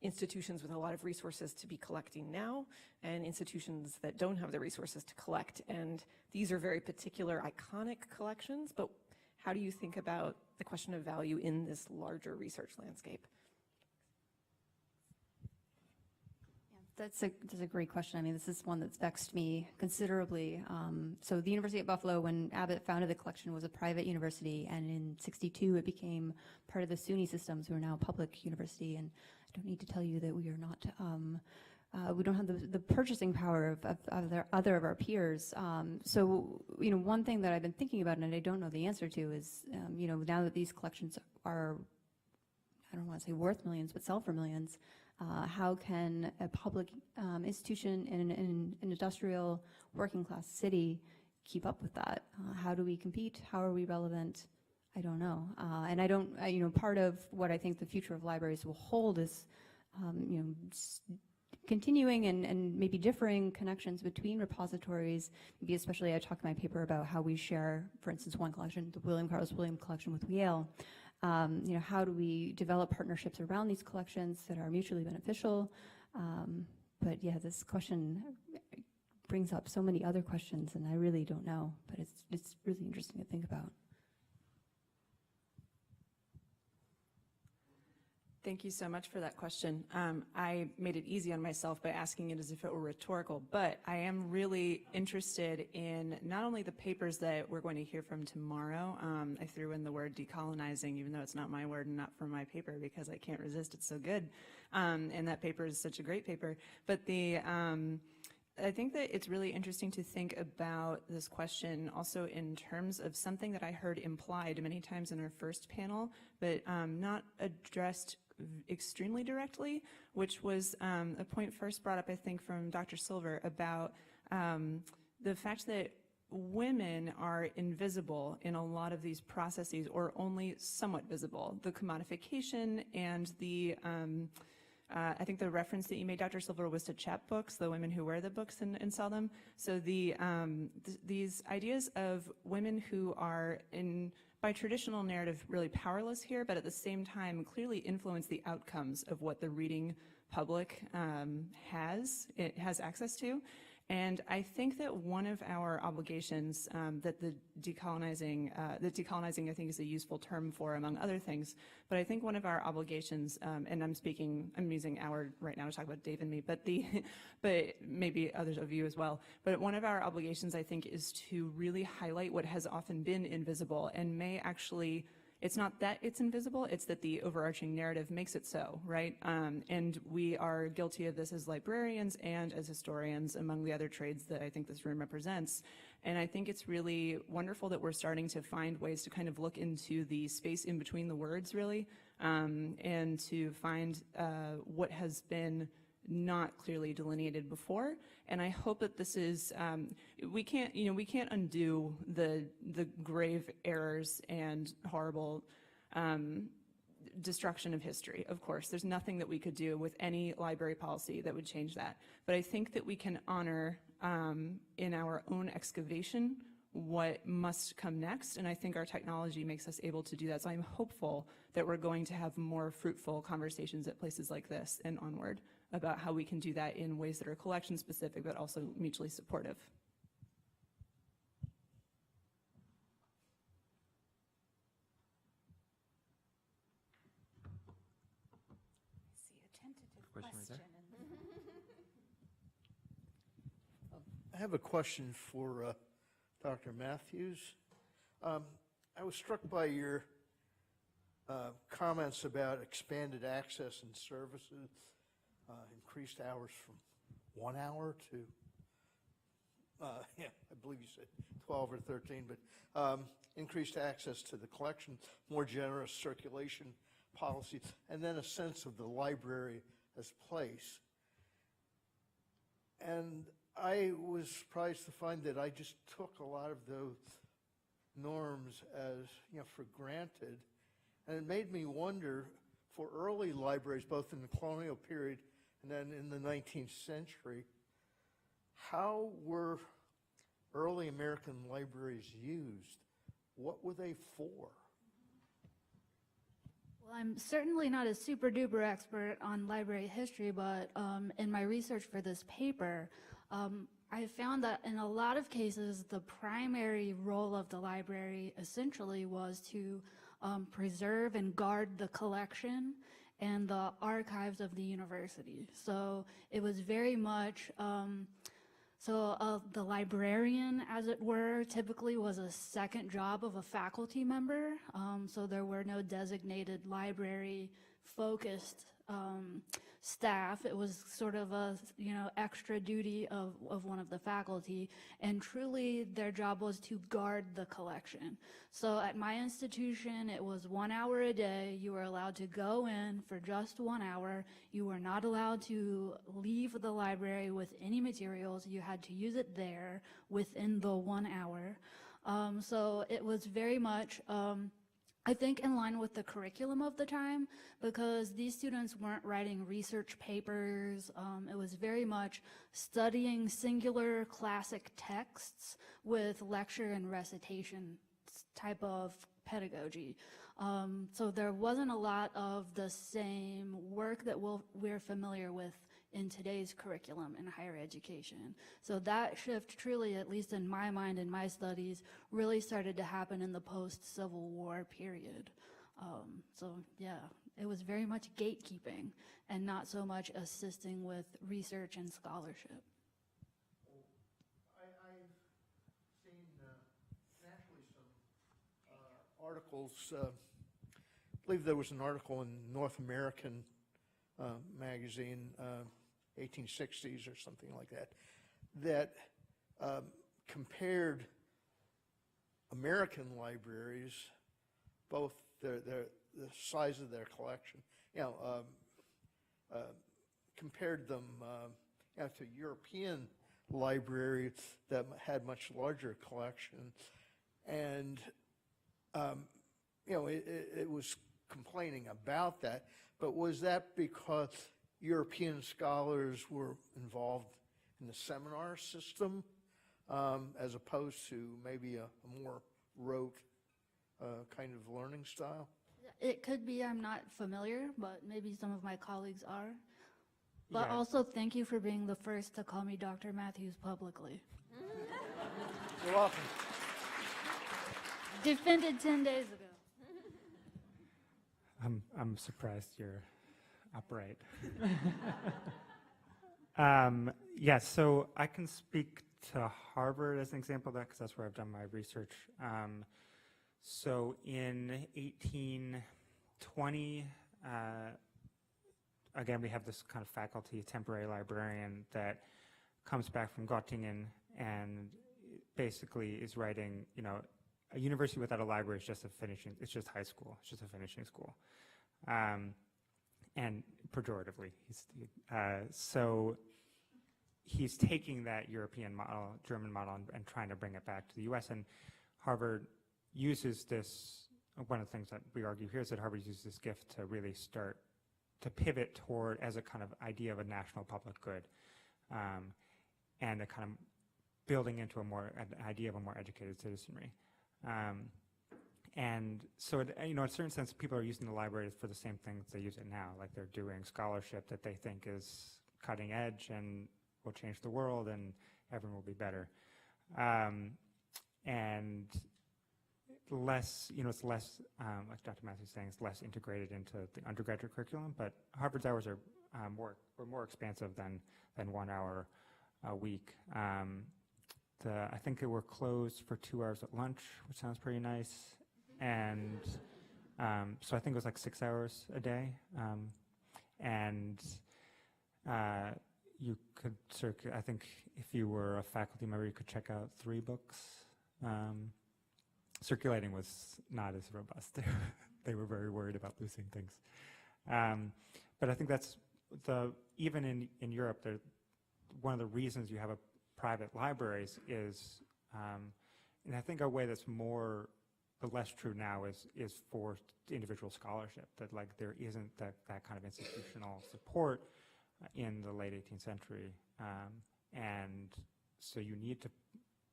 institutions with a lot of resources to be collecting now and institutions that don't have the resources to collect. And these are very particular iconic collections, but how do you think about the question of value in this larger research landscape? That's a great question. I mean, this is one that's vexed me considerably. So the University at Buffalo, when Abbott founded the collection, was a private university, and in '62 it became part of the SUNY systems, who are now a public university. And I don't need to tell you that we are not, we don't have the purchasing power of other of our peers. So, one thing that I've been thinking about, and I don't know the answer to, is, now that these collections are, I don't want to say worth millions, but sell for millions, how can a public institution in an industrial working class city keep up with that? How do we compete? How are we relevant? I don't know. And I don't, part of what I think the future of libraries will hold is, continuing and maybe differing connections between repositories. Maybe especially I talk in my paper about how we share, for instance, one collection, the Carlos Williams collection with Yale. How do we develop partnerships around these collections that are mutually beneficial? But yeah, this question brings up so many other questions, and I really don't know, but it's really interesting to think about. Thank you so much for that question. I made it easy on myself by asking it as if it were rhetorical, but I am really interested in not only the papers that we're going to hear from tomorrow. I threw in the word decolonizing, even though it's not my word and not from my paper, because I can't resist, it's so good. And that paper is such a great paper. But I think that it's really interesting to think about this question also in terms of something that I heard implied many times in our first panel, but not addressed extremely directly, which was a point first brought up, I think, from Dr. Silver about the fact that women are invisible in a lot of these processes, or only somewhat visible. The commodification and the I think the reference that you made, Dr. Silver, was to chapbooks, the women who wear the books and sell them. So these ideas of women who are, by traditional narrative, really powerless here, but at the same time clearly influence the outcomes of what the reading public has access to. And I think that one of our obligations that decolonizing I think is a useful term for, among other things, but I think one of our obligations, and I'm using our right now to talk about Dave and me, but maybe others of you as well, but one of our obligations, I think, is to really highlight what has often been invisible and may actually, it's not that it's invisible, it's that the overarching narrative makes it so, right? And we are guilty of this as librarians and as historians, among the other trades that I think this room represents. And I think it's really wonderful that we're starting to find ways to kind of look into the space in between the words, really, and to find what has been not clearly delineated before. And I hope that this is, we can't undo the grave errors and horrible destruction of history, of course. There's nothing that we could do with any library policy that would change that. But I think that we can honor in our own excavation what must come next, and I think our technology makes us able to do that. So I'm hopeful that we're going to have more fruitful conversations at places like this and onward about how we can do that in ways that are collection specific but also mutually supportive. I see a tentative Question right there. question. I have a question for Dr. Mathuews. I was struck by your comments about expanded access and services, increased hours from 1 hour to, yeah, I believe you said 12 or 13, but increased access to the collection, more generous circulation policy, and then a sense of the library as place. And I was surprised to find that I just took a lot of those norms as, for granted. And it made me wonder, for early libraries, both in the colonial period and then in the 19th century, how were early American libraries used? What were they for? Well, I'm certainly not a super duper expert on library history, but in my research for this paper, I found that in a lot of cases, the primary role of the library essentially was to preserve and guard the collection and the archives of the university. So it was very much, the librarian, as it were, typically was a second job of a faculty member. So there were no designated library-focused staff. It was sort of a extra duty of one of the faculty, and truly their job was to guard the collection. So at my institution, it was 1 hour a day. You were allowed to go in for just 1 hour. You were not allowed to leave the library with any materials. You had to use it there within the 1 hour. So it was very much I think in line with the curriculum of the time, because these students weren't writing research papers. It was very much studying singular classic texts with lecture and recitation type of pedagogy. So there wasn't a lot of the same work that we're familiar with in today's curriculum in higher education. So that shift truly, at least in my mind and my studies, really started to happen in the post-Civil War period. So yeah, it was very much gatekeeping and not so much assisting with research and scholarship. I've seen naturally some articles. I believe there was an article in North American magazine, 1860s or something like that, that compared American libraries, both the size of their collection, compared them to European libraries that had much larger collections, and it was complaining about that. But was that because European scholars were involved in the seminar system as opposed to maybe a more rote kind of learning style? It could be. I'm not familiar, but maybe some of my colleagues are. But Yeah. also, thank you for being the first to call me Dr. Mathuews publicly. You're welcome. Defended 10 days ago. I'm surprised you're upright. Yeah, so I can speak to Harvard as an example of that because that's where I've done my research. So in 1820, again, we have this kind of faculty temporary librarian that comes back from Göttingen and basically is writing, a university without a library is just it's just high school, it's just a finishing school. And pejoratively, so he's taking that European model, German model, and trying to bring it back to the US, and Harvard uses this one of the things that we argue here is that Harvard used this gift to really start to pivot toward as a kind of idea of a national public good, and a kind of building into an idea of a more educated citizenry. And so, in a certain sense, people are using the library for the same things they use it now. Like they're doing scholarship that they think is cutting edge and will change the world, and everyone will be better. And less, it's less, like Dr. Mathuews was saying, it's less integrated into the undergraduate curriculum. But Harvard's hours are more expansive than 1 hour a week. I think they were closed for 2 hours at lunch, which sounds pretty nice. And so I think it was like 6 hours a day. And you could I think if you were a faculty member, you could check out 3 books. Circulating was not as robust. They were very worried about losing things. But I think that's even in Europe, one of the reasons you have a private libraries is, and I think a way that's but less true now is for individual scholarship, that like there isn't that kind of institutional support in the late 18th century. And so you need to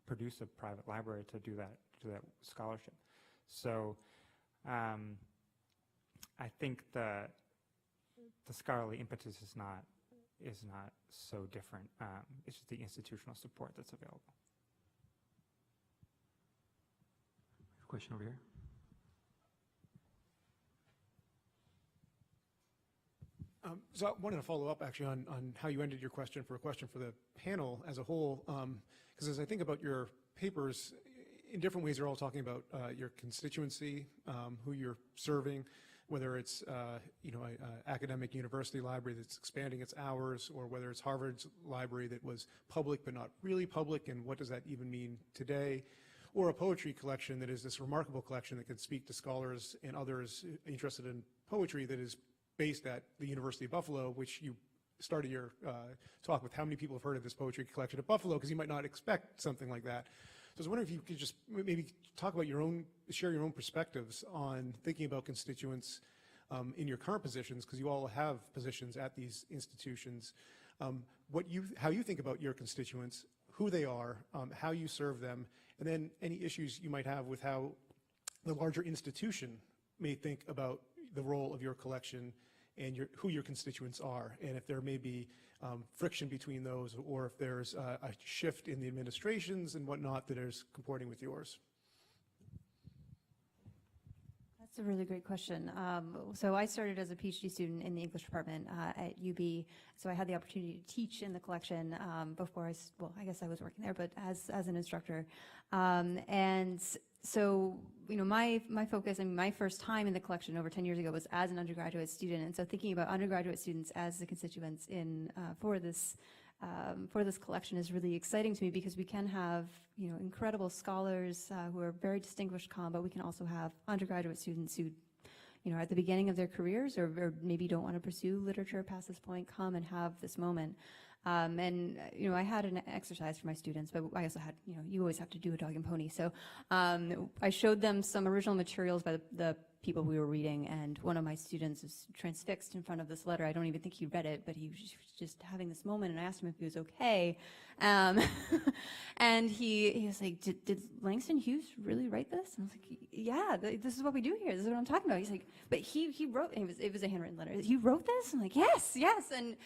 produce a private library to do that scholarship. So I think the scholarly impetus is not so different. It's just the institutional support that's available. Question over here. So I wanted to follow up actually on how you ended your question for a question for the panel as a whole, because as I think about your papers, in different ways, you're all talking about your constituency, who you're serving, whether it's an academic university library that's expanding its hours, or whether it's Harvard's library that was public but not really public, and what does that even mean today, or a poetry collection that is this remarkable collection that could speak to scholars and others interested in poetry that is based at the University of Buffalo, which you started your talk with how many people have heard of this poetry collection at Buffalo, because you might not expect something like that. So I was wondering if you could just maybe talk about share your own perspectives on thinking about constituents in your current positions, because you all have positions at these institutions, how you think about your constituents, who they are, how you serve them, and then any issues you might have with how the larger institution may think about the role of your collection and who your constituents are, and if there may be friction between those, or if there's a shift in the administrations and whatnot that is comporting with yours. That's a really great question. So I started as a PhD student in the English department at UB, so I had the opportunity to teach in the collection before I guess I was working there, but as an instructor. And so, my focus and my first time in the collection over 10 years ago was as an undergraduate student. And so thinking about undergraduate students as the constituents for this collection is really exciting to me, because we can have, incredible scholars who are very distinguished, but we can also have undergraduate students who, are at the beginning of their careers or maybe don't want to pursue literature past this point, come and have this moment. And, I had an exercise for my students, but I also had, you always have to do a dog and pony. So I showed them some original materials by the people we were reading, and one of my students was transfixed in front of this letter. I don't even think he read it, but he was just having this moment, and I asked him if he was okay. And he was like, did Langston Hughes really write this? And I was like, yeah, this is what we do here. This is what I'm talking about. He's like, but he wrote, and it was a handwritten letter. He wrote this? I'm like, yes. And,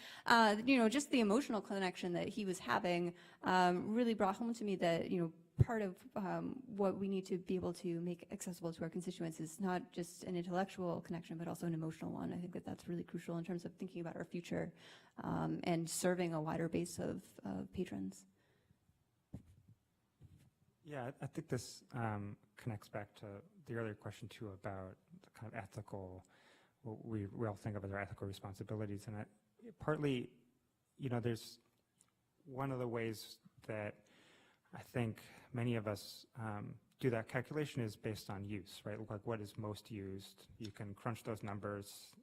just the emotional connection that he was having really brought home to me that, part of what we need to be able to make accessible to our constituents is not just an intellectual connection, but also an emotional one. I think that that's really crucial in terms of thinking about our future and serving a wider base of patrons. Yeah, I think this connects back to the earlier question too about the kind of ethical, what we all think of as our ethical responsibilities. And partly, there's one of the ways that I think many of us do that calculation is based on use, right? Like what is most used. You can crunch those numbers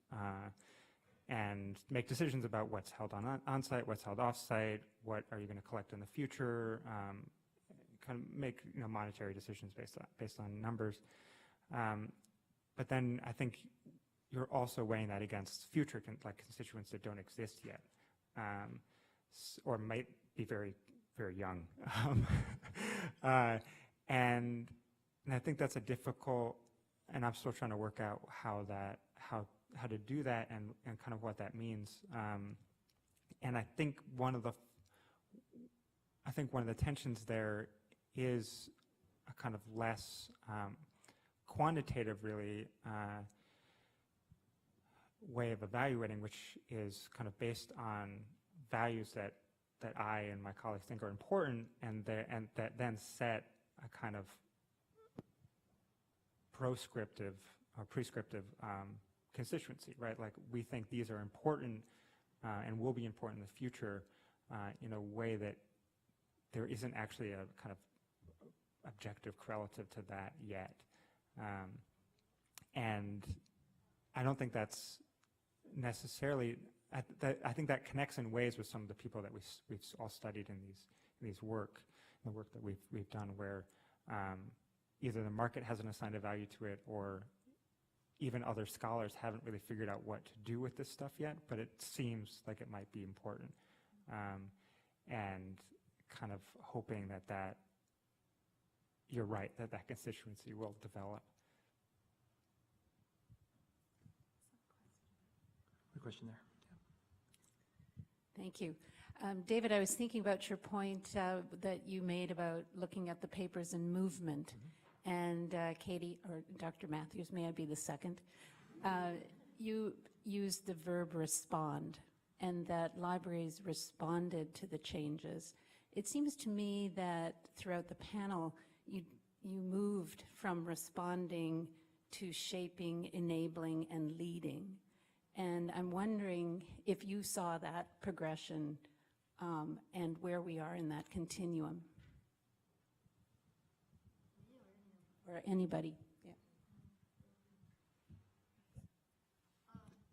and make decisions about what's held on-site, what's held off-site, what are you going to collect in the future, kind of make monetary decisions based on numbers. but then I think you're also weighing that against future constituents that don't exist yet, or might be very, very young. And I think that's a difficult, and I'm still trying to work out how to do that and kind of what that means. And I think one of the tensions there is a kind of less quantitative, really, way of evaluating, which is kind of based on values that I and my colleagues think are important, and that then set a kind of prescriptive constituency, right? Like, we think these are important and will be important in the future in a way that there isn't actually a kind of objective correlative to that yet. And I don't think that's necessarily, I think that connects in ways with some of the people that we've all studied in the work that we've done, where either the market hasn't assigned a value to it, or even other scholars haven't really figured out what to do with this stuff yet, but it seems like it might be important. And kind of hoping that you're right, that constituency will develop. Good question there. Thank you. David, I was thinking about your point that you made about looking at the papers in movement. And Katy, or Dr. Mathuews, may I be the second? You used the verb respond, and that libraries responded to the changes. It seems to me that throughout the panel, you moved from responding to shaping, enabling, and leading. And I'm wondering if you saw that progression and where we are in that continuum. Or anybody. Yeah.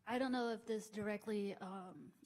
I don't know if this directly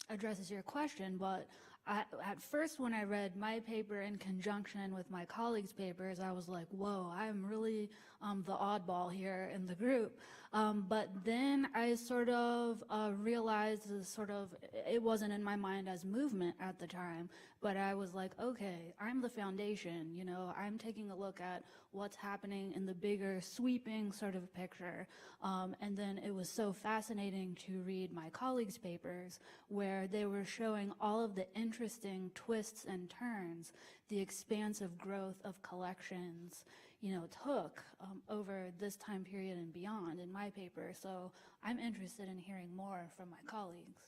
addresses your question, but at first when I read my paper in conjunction with my colleagues' papers, I was like, whoa, I'm really the oddball here in the group. But then I sort of realized it wasn't in my mind as movement at the time, but I was like, okay, I'm the foundation, you know, I'm taking a look at what's happening in the bigger sweeping sort of picture. And then it was so fascinating to read my colleagues' papers where they were showing all of the interesting twists and turns the expansive growth of collections, you know, took over this time period and beyond in my paper. So I'm interested in hearing more from my colleagues.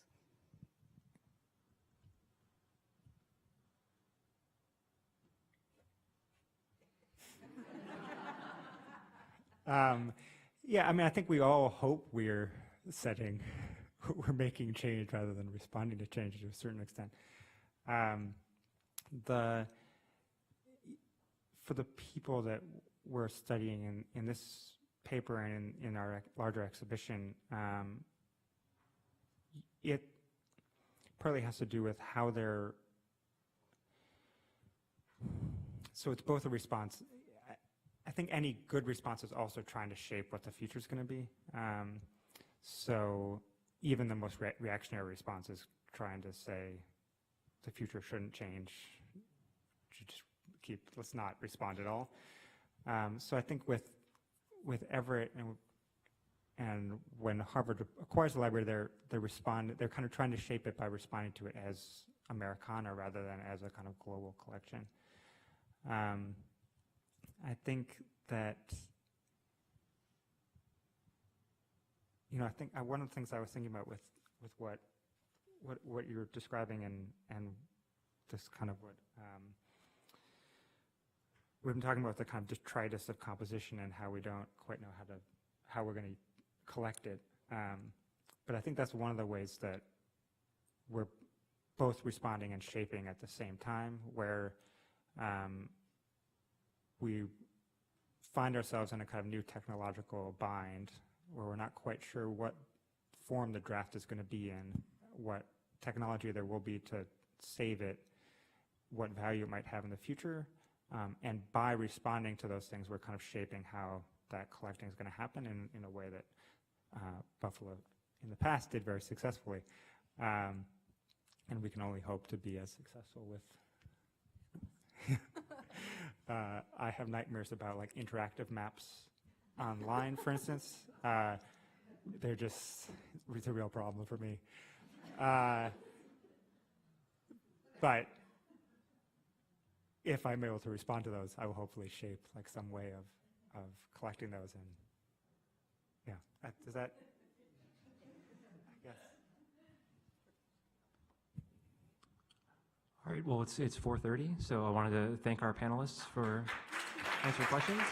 Yeah, I mean, I think we all hope we're making change rather than responding to change to a certain extent. For the people that we're studying in this paper and in our larger exhibition, it partly has to do with how they're, so it's both a response. I think any good response is also trying to shape what the future is going to be. So even the most reactionary response is trying to say the future shouldn't change. Let's not respond at all. So I think with Everett and when Harvard acquires the library, they're kind of trying to shape it by responding to it as Americana rather than as a kind of global collection. I think that, you know, I think one of the things I was thinking about with what you're describing and this kind of what we've been talking about, the kind of detritus of composition and how we don't quite know how we're going to collect it. But I think that's one of the ways that we're both responding and shaping at the same time, where we find ourselves in a kind of new technological bind where we're not quite sure what form the draft is going to be in, what technology there will be to save it, what value it might have in the future. And by responding to those things, we're kind of shaping how that collecting is going to happen in a way that Buffalo in the past did very successfully. And we can only hope to be as successful with. I have nightmares about like interactive maps online, for instance. They're just, it's a real problem for me. But if I'm able to respond to those, I will hopefully shape like some way of collecting those. And yeah, does that, I guess. All right, well, it's 4:30, so I wanted to thank our panelists for answering questions.